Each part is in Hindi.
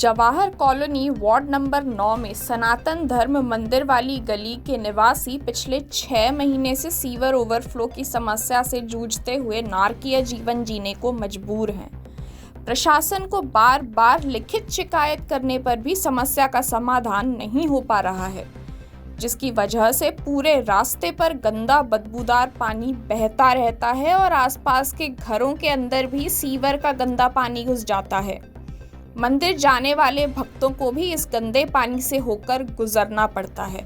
जवाहर कॉलोनी वार्ड नंबर 9 में सनातन धर्म मंदिर वाली गली के निवासी पिछले 6 महीने से सीवर ओवरफ्लो की समस्या से जूझते हुए नारकीय जीवन जीने को मजबूर हैं। प्रशासन को बार बार लिखित शिकायत करने पर भी समस्या का समाधान नहीं हो पा रहा है, जिसकी वजह से पूरे रास्ते पर गंदा बदबूदार पानी बहता रहता है और आसपास के घरों के अंदर भी सीवर का गंदा पानी घुस जाता है। मंदिर जाने वाले भक्तों को भी इस गंदे पानी से होकर गुजरना पड़ता है।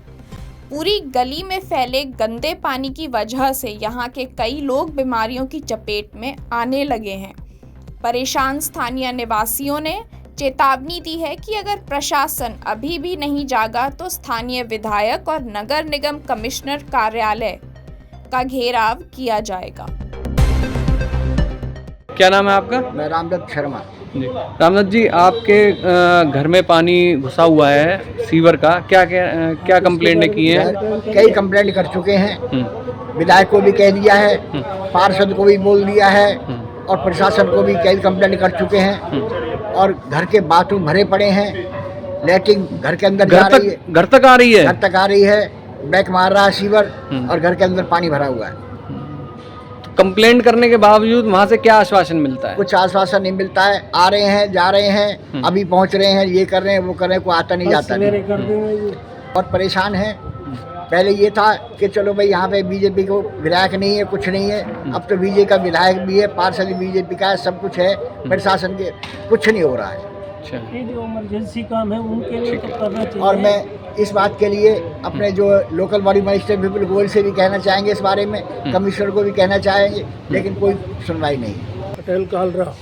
पूरी गली में फैले गंदे पानी की वजह से यहाँ के कई लोग बीमारियों की चपेट में आने लगे हैं। परेशान स्थानीय निवासियों ने चेतावनी दी है कि अगर प्रशासन अभी भी नहीं जागा तो स्थानीय विधायक और नगर निगम कमिश्नर कार्यालय का घेराव किया जाएगा। क्या नाम है आपका? मैं रामदत्त शर्मा। रामनाथ जी, आपके घर में पानी घुसा हुआ है सीवर का, क्या कंप्लेंट की है? कई कंप्लेंट कर चुके हैं, विधायक को भी कह दिया है, पार्षद को भी बोल दिया है और प्रशासन को भी कई कंप्लेंट कर चुके हैं। और घर के बाथरूम भरे पड़े हैं, लैट्रिन घर के अंदर जा रही है, घर तक आ रही है, घर तक आ रही है, बैक मार रहा है सीवर और घर के अंदर पानी भरा हुआ है। कंप्लेंट करने के बावजूद वहाँ से क्या आश्वासन मिलता है? कुछ आश्वासन नहीं मिलता है। आ रहे हैं, जा रहे हैं, अभी पहुँच रहे हैं, ये कर रहे हैं, वो कर रहे हैं, कोई आता नहीं जाता नहीं। और परेशान है। पहले ये था कि चलो भाई यहाँ पे बीजेपी को विधायक नहीं है, कुछ नहीं है। अब तो बीजेपी का विधायक भी है, पार्षद बीजेपी का है, सब कुछ है। प्रशासन के कुछ नहीं हो रहा है। जो इमरजेंसी काम है उनके लिए तो करना चाहिए। और मैं इस बात के लिए अपने जो local body magistrate Vipul Goyal से भी कहना चाहेंगे, इस बारे में कमिश्नर को भी कहना चाहेंगे, लेकिन कोई सुनवाई नहीं। पटेल कालरा,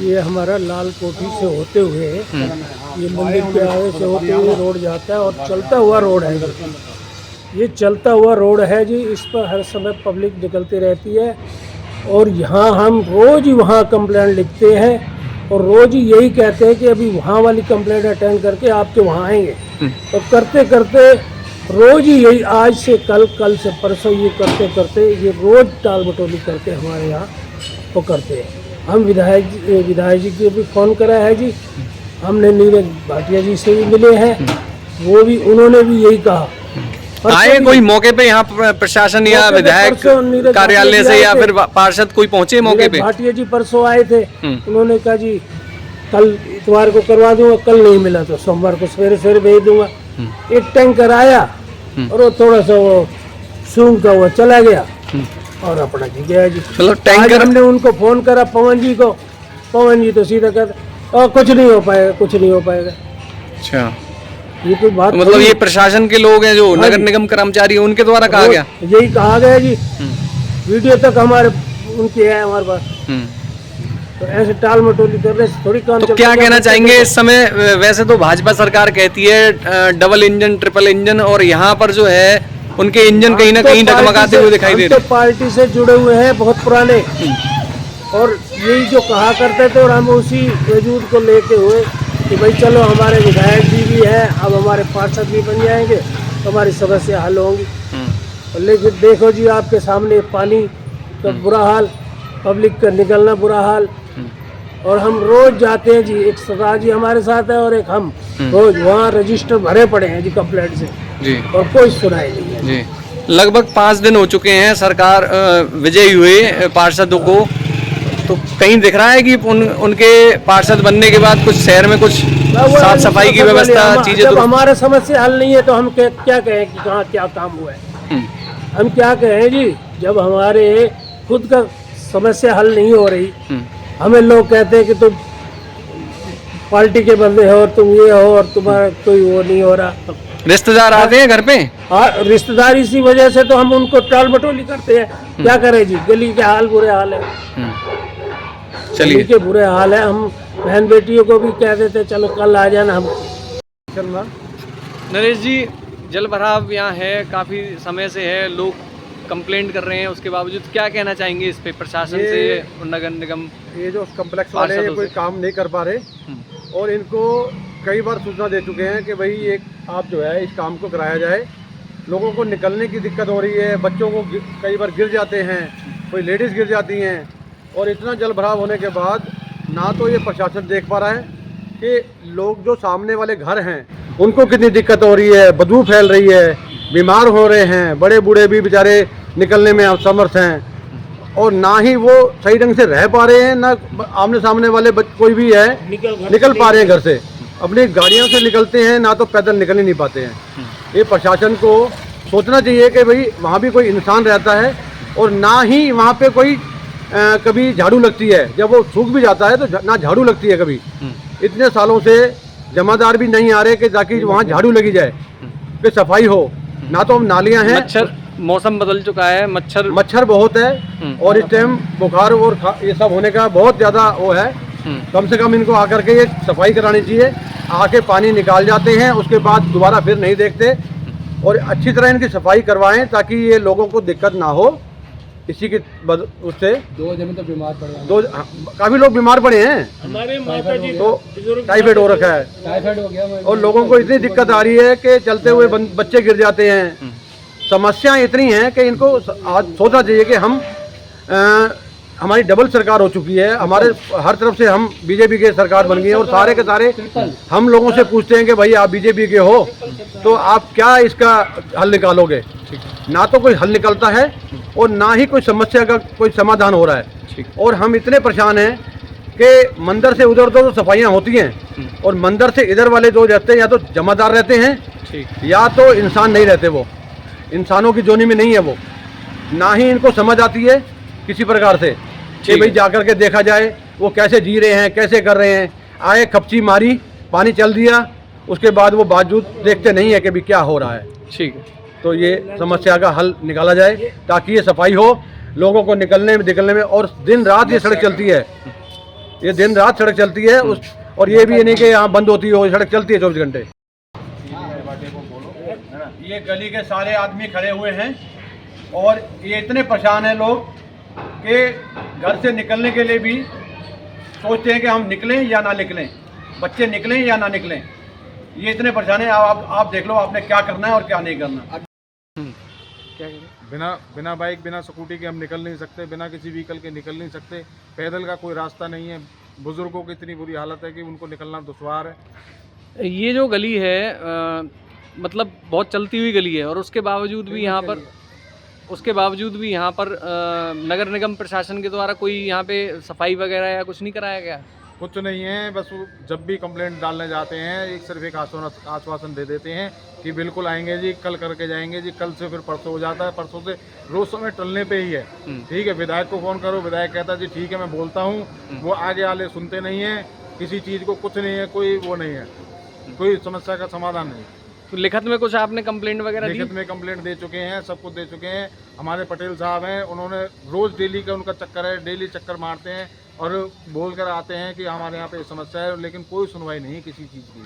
ये हमारा लाल कोठी से होते हुए ये मंदिर के आगे से होते हुए रोड जाता है और चलता हुआ रोड है। ये चलता हुआ रोड है जी, इस पर हर समय पब्लिक निकलती रहती है और यहाँ हम रोज़ वहाँ कंप्लेंट लिखते हैं और रोज़ यही कहते हैं कि अभी वहाँ वाली कंप्लेंट अटेंड करके आपके वहाँ आएंगे। तो करते करते रोज़ ही यही, आज से कल, कल से परसों, ये करते करते ये रोज़ टाल बटोली करके हमारे यहाँ वो करते हैं। हम विधायक जी को भी फ़ोन करा है जी, हमने नीरज भाटिया जी से भी मिले हैं, वो भी, उन्होंने भी यही कहा। आए कोई मौके पे यहाँ प्रशासन या विधायक कार्यालय से या फिर पार्षद कोई पहुँचे मौके पे? भाटिया जी परसों आए थे, उन्होंने कहा जी कल इतवार को करवा दूंगा, कल नहीं मिला तो सोमवार को सवेरे सवेरे भेज दूंगा। एक टैंकर आया और वो थोड़ा सा वो सूंघता हुआ चला गया और अपना जी गया जी। चलो, टैंकर हमने उनको फोन करा पवन जी को, पवन जी तो सीधा कहते और कुछ नहीं हो पाएगा, कुछ नहीं हो पाएगा। अच्छा, ये कोई बात मतलब ये प्रशासन के लोग हैं जो नगर निगम कर्मचारी, उनके द्वारा कहा गया? यही कहा गया जी, वीडियो तक हमारे उनके है हमारे पास। तो ऐसे टाल मटोली करने से थोड़ी काम। तो क्या कहना चाहेंगे इस समय? वैसे तो भाजपा सरकार कहती है डबल इंजन, ट्रिपल इंजन, और यहाँ पर जो है उनके इंजन कहीं ना कहीं डगमगाते हुए दिखाई दे रहे हैं। तो पार्टी से जुड़े हुए हैं बहुत पुराने, और यही जो कहा करते थे और हम उसी वजूद को लेते हुए कि भाई चलो हमारे विधायक जी भी हैं, अब हमारे पार्षद भी बन जाएंगे तो हमारी समस्या हल होंगी। लेकिन देखो जी, आपके सामने पानी का बुरा हाल, पब्लिक का निकलना बुरा हाल, और हम रोज जाते हैं जी। एक सरदार जी हमारे साथ है और एक हम रोज वहाँ रजिस्टर भरे पड़े हैं जी कंप्लेंट से जी, और कोई सुनाई नहीं है जी। लगभग 5 दिन हो चुके हैं सरकार विजयी हुए पार्षदों को, तो कहीं दिख रहा है कि उनके पार्षद बनने के बाद कुछ शहर में कुछ साफ सफाई की व्यवस्था, चीजें? जब हमारे समस्या हल नहीं है तो हम क्या कहें कि कहाँ क्या काम हुआ है? हम क्या कहें जी, जब हमारे खुद का समस्या हल नहीं हो रही, हमें लोग कहते हैं कि तुम पार्टी के बंदे हो और तुम ये हो और तुम्हारा कोई वो नहीं हो रहा। रिश्तेदार आते हैं घर पे? हाँ, रिश्तेदार, इसी वजह से तो हम उनको टाल मटोली करते हैं। क्या करें जी, गली के हाल बुरे हाल है, चलिए के बुरे हाल है। हम बहन बेटियों को भी कह देते चलो कल आ जाना। हम नरेश जी, जल भराव यहाँ है, काफ़ी समय से है, लोग कंप्लेंट कर रहे हैं, उसके बावजूद क्या कहना चाहेंगे इस पे प्रशासन से, नगर निगम? ये जो कम्प्लेक्स वाले हैं कोई काम नहीं कर पा रहे और इनको कई बार सूचना दे चुके हैं कि भाई एक आप जो है इस काम को कराया जाए। लोगों को निकलने की दिक्कत हो रही है, बच्चों को कई बार गिर जाते हैं, कोई लेडीज़ गिर जाती हैं, और इतना जल भराव होने के बाद ना तो ये प्रशासन देख पा रहा है, कि लोग जो सामने वाले घर हैं उनको कितनी दिक्कत हो रही है, बदबू फैल रही है, बीमार हो रहे हैं, बड़े बूढ़े भी बेचारे निकलने में असमर्थ हैं और ना ही वो सही ढंग से रह पा रहे हैं, ना आमने सामने वाले कोई भी है निकल पा रहे हैं घर से, अपनी गाड़ियों से निकलते हैं, ना तो पैदल निकल ही नहीं पाते हैं। ये प्रशासन को सोचना चाहिए कि भाई वहाँ भी कोई इंसान रहता है और ना ही वहाँ पे कोई कभी झाड़ू लगती है, जब वो सूख भी जाता है तो ना झाड़ू लगती है कभी। इतने सालों से जमादार भी नहीं आ रहे कि ताकि वहाँ झाड़ू लगी जाए, कि सफाई हो, ना तो हम नालियाँ हैं। मच्छर, मौसम बदल चुका है, मच्छर बहुत है और इस टाइम बुखार और ये सब होने का बहुत ज़्यादा वो है। कम से कम इनको आकर के ये सफाई करानी चाहिए, आके पानी निकाल जाते हैं, उसके बाद दोबारा फिर नहीं देखते और अच्छी तरह इनकी सफाई करवाएं ताकि ये लोगों को दिक्कत ना हो। इसी के उससे 2 जन तो बीमार पड़े, काफ़ी लोग बीमार पड़े हैं, हमारे माता जी तो टाइफाइड हो रखा है, टाइफाइड हो गया और लोगों को इतनी दिक्कत आ रही है कि चलते हुए बच्चे गिर जाते हैं। समस्याएं इतनी हैं कि इनको आज सोचना चाहिए कि हम हमारी डबल सरकार हो चुकी है, हमारे हर तरफ से हम बीजेपी के सरकार बन गई है और सारे के सारे हम लोगों से पूछते हैं कि भाई आप बीजेपी के हो तो आप क्या इसका हल निकालोगे। ना तो कोई हल निकलता है और ना ही कोई समस्या का कोई समाधान हो रहा है और हम इतने परेशान हैं कि मंदिर से उधर तो सफाइयाँ होती हैं और मंदिर से इधर वाले जो रहते हैं या तो जमादार रहते हैं या तो इंसान नहीं रहते, वो इंसानों की जोनी में नहीं है वो, ना ही इनको समझ आती है किसी प्रकार से कि भाई जाकर के देखा जाए वो कैसे जी रहे हैं, कैसे कर रहे हैं। आए खपची मारी, पानी चल दिया, उसके बाद वो बावजूद देखते नहीं है कि भी क्या हो रहा है। ठीक है, तो ये समस्या का हल निकाला जाए ताकि ये सफाई हो, लोगों को निकलने में और दिन रात ये सड़क चलती है, ये दिन रात सड़क चलती है और ये भी नहीं कि यहाँ बंद होती हो, सड़क चलती है 24 घंटे। ये गली के सारे आदमी खड़े हुए हैं और ये इतने परेशान हैं लोग कि घर से निकलने के लिए भी सोचते हैं कि हम निकलें या ना निकलें, बच्चे निकलें या ना निकलें। ये इतने परेशान हैं, आप देख लो आपने क्या करना है और क्या नहीं करना। बिना बाइक बिना स्कूटी के हम निकल नहीं सकते, बिना किसी व्हीकल के निकल नहीं सकते, पैदल का कोई रास्ता नहीं है। बुजुर्गों की इतनी बुरी हालत है कि उनको निकलना दुश्वार है। ये जो गली है मतलब बहुत चलती हुई गली है और उसके बावजूद भी यहाँ पर नगर निगम प्रशासन के द्वारा कोई यहाँ पे सफाई वगैरह या कुछ नहीं कराया गया। कुछ नहीं है, बस वो जब भी कंप्लेंट डालने जाते हैं सिर्फ एक आश्वासन दे देते हैं कि बिल्कुल आएंगे जी, कल करके जाएंगे जी, कल से फिर परसों हो जाता है, परसों से रोज समय टलने पे ही है। ठीक है, विधायक को फ़ोन करो, विधायक कहता है जी ठीक है मैं बोलता हूँ, वो आगे वाले सुनते नहीं है, किसी चीज़ को कुछ नहीं है, कोई वो नहीं है, कोई समस्या का समाधान नहीं। तो लिखित में कुछ आपने कंप्लेंट वगैरह दी? लिखित में कंप्लेंट दे चुके हैं, सब कुछ दे चुके हैं। हमारे पटेल साहब हैं, उन्होंने रोज़ डेली का उनका चक्कर है, डेली चक्कर मारते हैं और बोल कर आते हैं कि हमारे यहाँ पे समस्या है, लेकिन कोई सुनवाई नहीं किसी चीज़ की।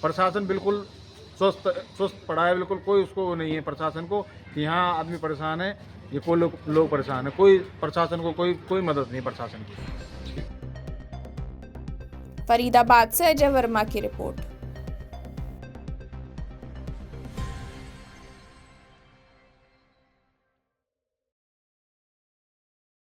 प्रशासन बिल्कुल सुस्त पड़ा है, बिल्कुल कोई उसको नहीं है प्रशासन को कि यहाँ आदमी परेशान है, ये कोई लोग परेशान है, कोई प्रशासन को कोई मदद नहीं प्रशासन की। फरीदाबाद से अजय वर्मा की रिपोर्ट।